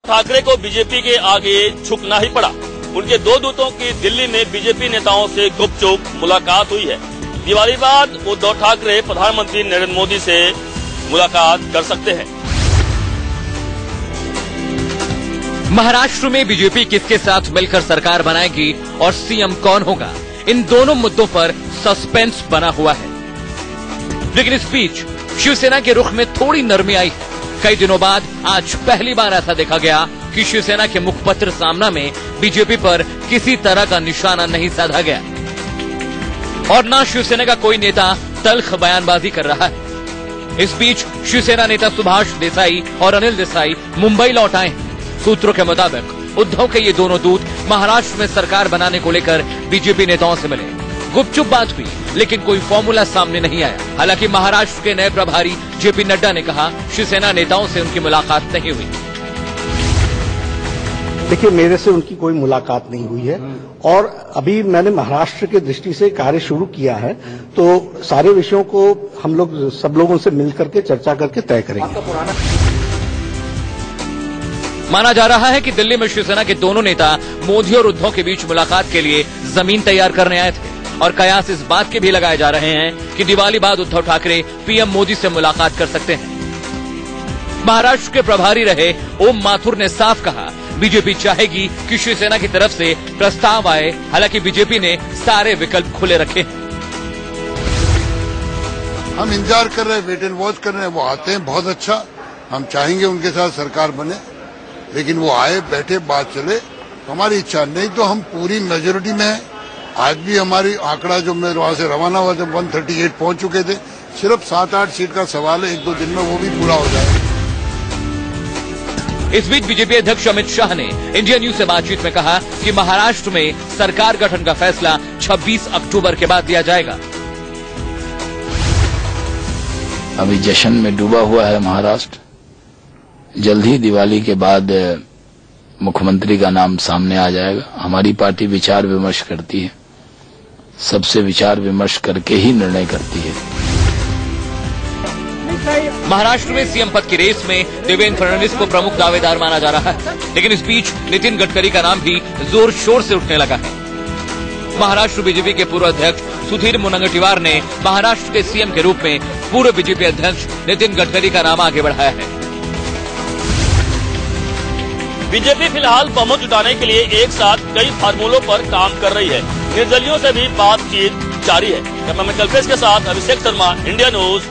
ठाकरे को बीजेपी के आगे झुकना ही पड़ा। उनके दो दूतों की दिल्ली में बीजेपी नेताओं से गुपचुप मुलाकात हुई है। दिवाली बाद उद्धव ठाकरे प्रधानमंत्री नरेंद्र मोदी से मुलाकात कर सकते हैं। महाराष्ट्र में बीजेपी किसके साथ मिलकर सरकार बनाएगी और सीएम कौन होगा, इन दोनों मुद्दों पर सस्पेंस बना हुआ है। लेकिन इस बीच शिवसेना के रुख में थोड़ी नरमी आई है। कई दिनों बाद आज पहली बार ऐसा देखा गया कि शिवसेना के मुखपत्र सामना में बीजेपी पर किसी तरह का निशाना नहीं साधा गया और न शिवसेना का कोई नेता तल्ख बयानबाजी कर रहा है। इस बीच शिवसेना नेता सुभाष देसाई और अनिल देसाई मुंबई लौट आए हैं। सूत्रों के मुताबिक उद्धव के ये दोनों दूत महाराष्ट्र में सरकार बनाने को लेकर बीजेपी नेताओं से मिले। गुपचुप बात हुई, लेकिन कोई फॉर्मूला सामने नहीं आया। हालांकि महाराष्ट्र के नए प्रभारी जेपी नड्डा ने कहा शिवसेना नेताओं से उनकी मुलाकात नहीं हुई। देखिए, मेरे से उनकी कोई मुलाकात नहीं हुई है और अभी मैंने महाराष्ट्र की दृष्टि से कार्य शुरू किया है, तो सारे विषयों को हम लोग सब लोगों से मिलकर के चर्चा करके तय करेंगे। माना जा रहा है कि दिल्ली में शिवसेना के दोनों नेता मोदी और उद्धव के बीच मुलाकात के लिए जमीन तैयार करने आए थे और कयास इस बात के भी लगाए जा रहे हैं कि दिवाली बाद उद्धव ठाकरे पीएम मोदी से मुलाकात कर सकते हैं। महाराष्ट्र के प्रभारी रहे ओम माथुर ने साफ कहा बीजेपी चाहेगी कि शिवसेना की तरफ से प्रस्ताव आए। हालांकि बीजेपी ने सारे विकल्प खुले रखे हैं। हम इंतजार कर रहे हैं, वेट एंड वॉच कर रहे हैं। वो आते हैं, बहुत अच्छा, हम चाहेंगे उनके साथ सरकार बने, लेकिन वो आए, बैठे, बात चले, हमारी इच्छा। नहीं तो हम पूरी मेजोरिटी में हैं। आज भी हमारी आंकड़ा जो मैं वहां से रवाना हुआ जब 138 पहुंच चुके थे, सिर्फ 7-8 सीट का सवाल है, 1-2 दिन में वो भी पूरा हो जाएगा। इस बीच बीजेपी अध्यक्ष अमित शाह ने इंडिया न्यूज से बातचीत में कहा कि महाराष्ट्र में सरकार गठन का फैसला 26 अक्टूबर के बाद लिया जाएगा। अभी जश्न में डूबा हुआ है महाराष्ट्र। जल्द ही दिवाली के बाद मुख्यमंत्री का नाम सामने आ जाएगा। हमारी पार्टी विचार विमर्श करती है, सबसे विचार विमर्श करके ही निर्णय करती है। महाराष्ट्र में सीएम पद की रेस में देवेंद्र फडणवीस को प्रमुख दावेदार माना जा रहा है, लेकिन इस बीच नितिन गडकरी का नाम भी जोर शोर से उठने लगा है। महाराष्ट्र बीजेपी के पूर्व अध्यक्ष सुधीर मुनगंटीवार ने महाराष्ट्र के सीएम के रूप में पूर्व बीजेपी अध्यक्ष नितिन गडकरी का नाम आगे बढ़ाया है। बीजेपी फिलहाल बहुमत जुटाने के लिए एक साथ कई फार्मूलों पर काम कर रही है। निर्दलियों से भी बातचीत जारी है। कैमरामैन कल्पेश के साथ अभिषेक शर्मा, इंडिया न्यूज।